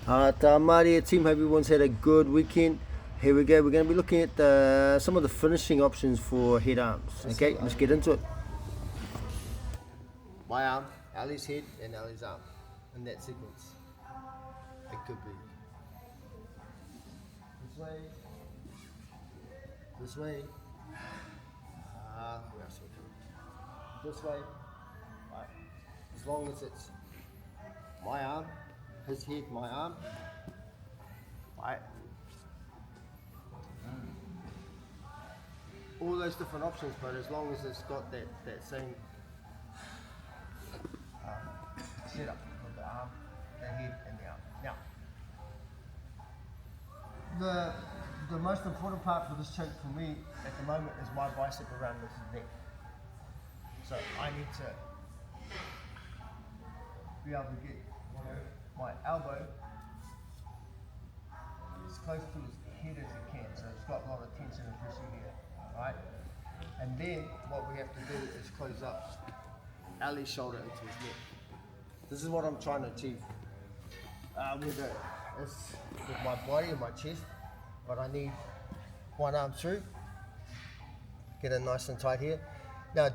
Maria team, hope everyone's had a good weekend. Here we go, we're going to be looking at some of the finishing options for head arms. Okay, let's get into it. My arm, Ali's head and Ali's arm, in that sequence. It could be this way, this way, where else would it? This way, right. As long as it's my arm, his head, my arm, right. All those different options, but as long as it's got that same setup of the arm, the head, and the arm. Now, the most important part for this choke for me at the moment is my bicep around this neck. So I need to be able to get my elbow as close to his head as it can. So it's got a lot of tension and pressure here, right? And then what we have to do is close up Ali's shoulder into his neck. This is what I'm trying to achieve with my body and my chest, but I need one arm through, get it nice and tight here. Now,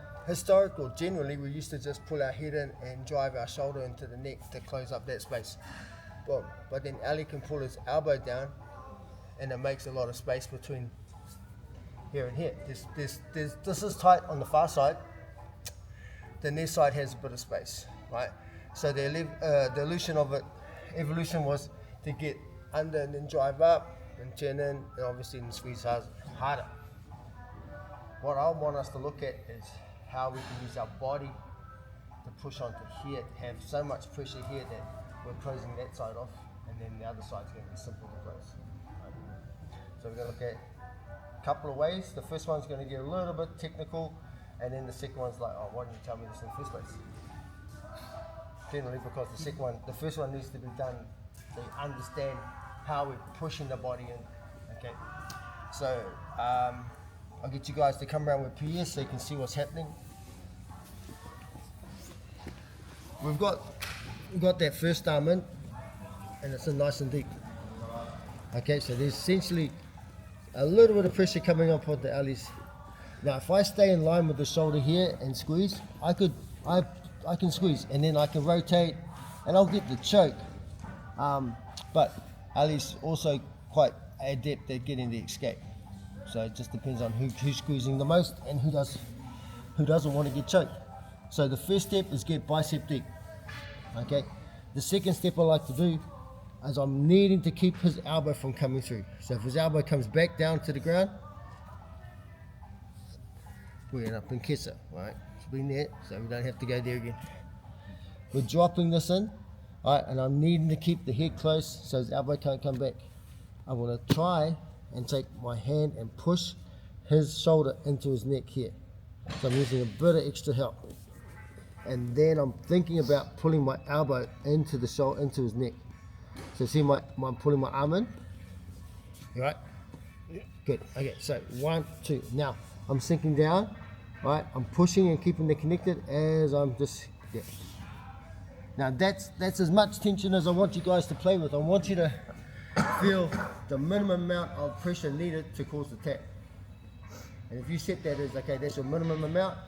generally, we used to just pull our head in and drive our shoulder into the neck to close up that space. Boom. But then Ali can pull his elbow down, and it makes a lot of space between here and here. This is tight on the far side, then this side has a bit of space, right? So the evolution was to get under and then drive up and turn in, and obviously then squeeze harder. What I want us to look at is how we can use our body to push onto here, to have so much pressure here that we're closing that side off, and then the other side's going to be simple to close. Right? So we're going to look at a couple of ways. The first one's going to get a little bit technical, and then the second one's like, oh, why didn't you tell me this in the first place? Generally, because the first one needs to be done so you understand how we're pushing the body in. Okay, so I'll get you guys to come around with PS so you can see what's happening. We've got that first arm in, and it's in nice and deep. Okay, so there's essentially a little bit of pressure coming up on the Ali's. Now, if I stay in line with the shoulder here and squeeze, I can squeeze, and then I can rotate, and I'll get the choke. But Ali's also quite adept at getting the escape. So it just depends on who's squeezing the most and who doesn't want to get choked. So the first step is get bicep deep. Okay. The second step I like to do is I'm needing to keep his elbow from coming through. So if his elbow comes back down to the ground, we end up in kesa, right? It's been there, so we don't have to go there again. We're dropping this in, right? And I'm needing to keep the head close so his elbow can't come back. I want to try and take my hand and push his shoulder into his neck here. So I'm using a bit of extra help. And then I'm thinking about pulling my elbow into the shoulder, into his neck. So see I'm pulling my arm in? You right? Good. Okay, so 1, 2. Now I'm sinking down, right? I'm pushing and keeping it connected as I'm just, yeah. Now that's as much tension as I want you guys to play with. I want you to feel the minimum amount of pressure needed to cause the tap. And if you set that as, okay, that's your minimum amount,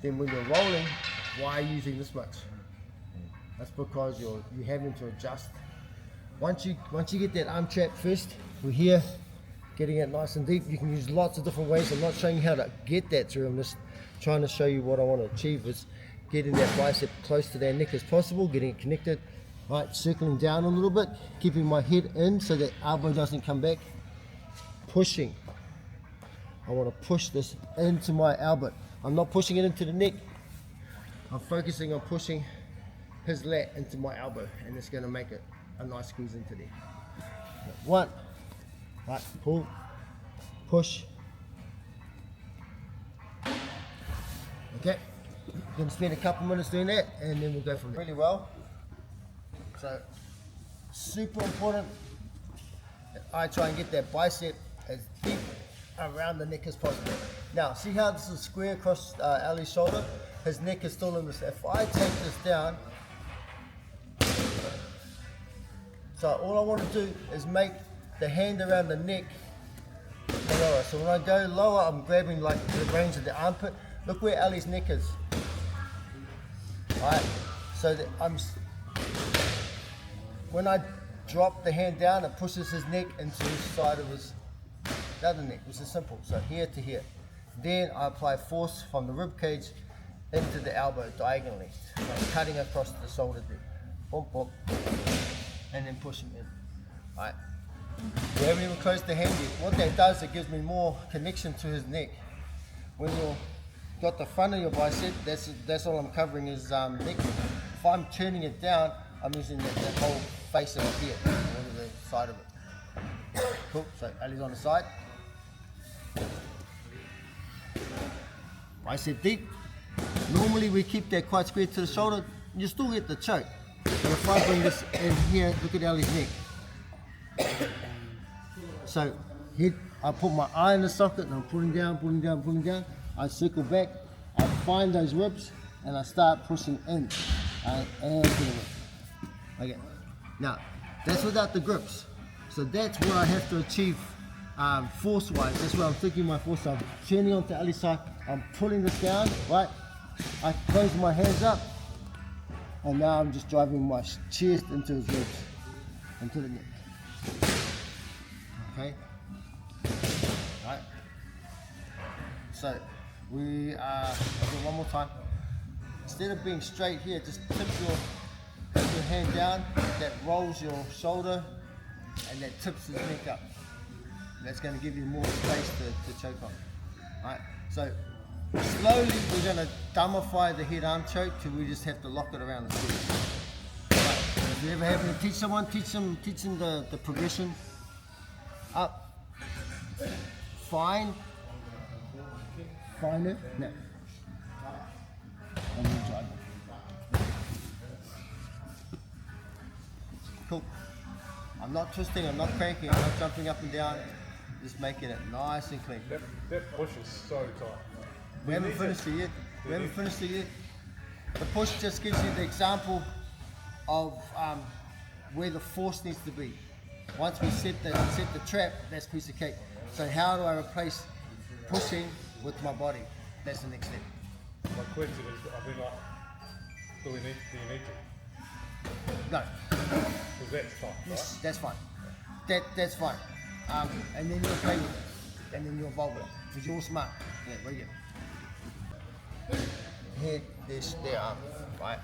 then when you're rolling, why are you using this much? That's because you're having to adjust. Once you get that arm trap first, we're here, getting it nice and deep. You can use lots of different ways. I'm not showing you how to get that through. I'm just trying to show you what I want to achieve is getting that bicep close to their neck as possible, getting it connected. Right, circling down a little bit, keeping my head in so that elbow doesn't come back. Pushing. I want to push this into my elbow. I'm not pushing it into the neck. I'm focusing on pushing his lat into my elbow, and it's going to make it a nice squeeze into there. 1, right, pull, push. Okay, we're going to spend a couple minutes doing that, and then we'll go from there. Really well. So, super important that I try and get that bicep as deep around the neck as possible. Now, see how this is square across Ali's shoulder? His neck is still in this. If I take this down, So all I want to do is make the hand around the neck lower. So when I go lower, I'm grabbing like the range of the armpit. Look where Ali's neck is. Alright, so that when I drop the hand down, it pushes his neck into his side of his other neck, which is simple. So here to here. Then I apply force from the rib cage into the elbow diagonally. So I'm cutting across the shoulder there. Boom, boom. And then push him in. Alright. We haven't even closed the hand yet. What that does, it gives me more connection to his neck. When you've got the front of your bicep, that's all I'm covering is neck. If I'm turning it down, I'm using the whole face of it here, or the side of it. Cool, so Ali's on the side. Bicep deep. Normally we keep that quite square to the shoulder. You still get the choke. But if I bring this in here, look at Ali's neck. So I put my eye in the socket and I'm pulling down, pulling down, pulling down. I circle back, I find those ribs and I start pushing in and to the rib. Okay. Now, that's without the grips. So that's what I have to achieve force-wise. That's where I'm thinking my force. So I'm turning onto Ali's side, I'm pulling this down, right? I close my hands up and now I'm just driving my chest into his ribs, into the neck. Okay? Right? So, I'll do it one more time. Instead of being straight here, just tip your hand down, that rolls your shoulder and that tips his neck up. That's going to give you more space to choke on. Right? So slowly we're going to dumbify the head arm choke till we just have to lock it around the feet. Right? If you ever happen to teach someone, teach them the progression. Up, find it, no. And then drive it. Cool. I'm not twisting, I'm not cranking, I'm not jumping up and down, just making it nice and clean. That push is so tight. We haven't finished it yet. The push just gives you the example of where the force needs to be. Once we set the trap, that's a piece of cake. So how do I replace pushing with my body? That's the next step. My question is, I mean, like, do you need to? No. Because that's tight, Yes, right? that's fine. That's fine. And then you'll play with it. And then you'll evolve it. Because you're all smart. Yeah, right here. Head, this, there, arm, right?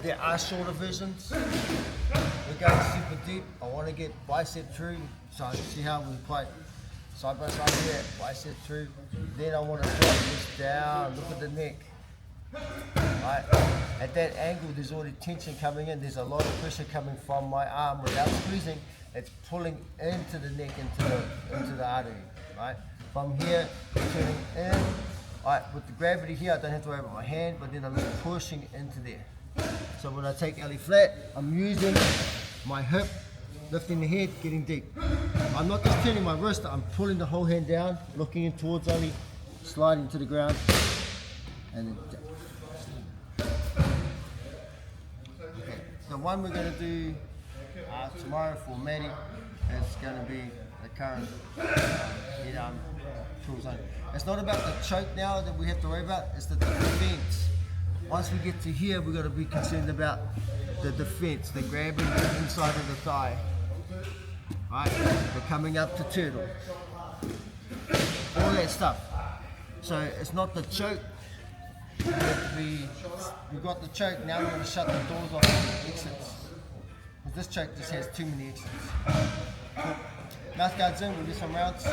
There are shorter versions. We're going super deep. I want to get bicep through. So see how we quite side by side here, bicep through. Then I want to drop this down. Look at the neck. Right? At that angle, there's already tension coming in. There's a lot of pressure coming from my arm without squeezing. It's pulling into the neck, into the artery. Right? From here, turning in. Right, with the gravity here, I don't have to worry about my hand, but then I'm just pushing into there. So when I take Ali flat, I'm using my hip, lifting the head, getting deep. I'm not just turning my wrist, I'm pulling the whole hand down, looking in towards Ali, sliding to the ground, and then down. Okay, the one we're going to do tomorrow for Maddie is going to be the current head arm tool zone. It's not about the choke now that we have to worry about, it's the defense. Once we get to here, we've got to be concerned about the defense, the grabbing the inside of the thigh. Right? The coming up to turtle. All that stuff. So it's not the choke. We've got the choke, now we're going to shut the doors off the exits. Because this choke just has too many exits. Cool. Mouth guards in, we'll do some rounds.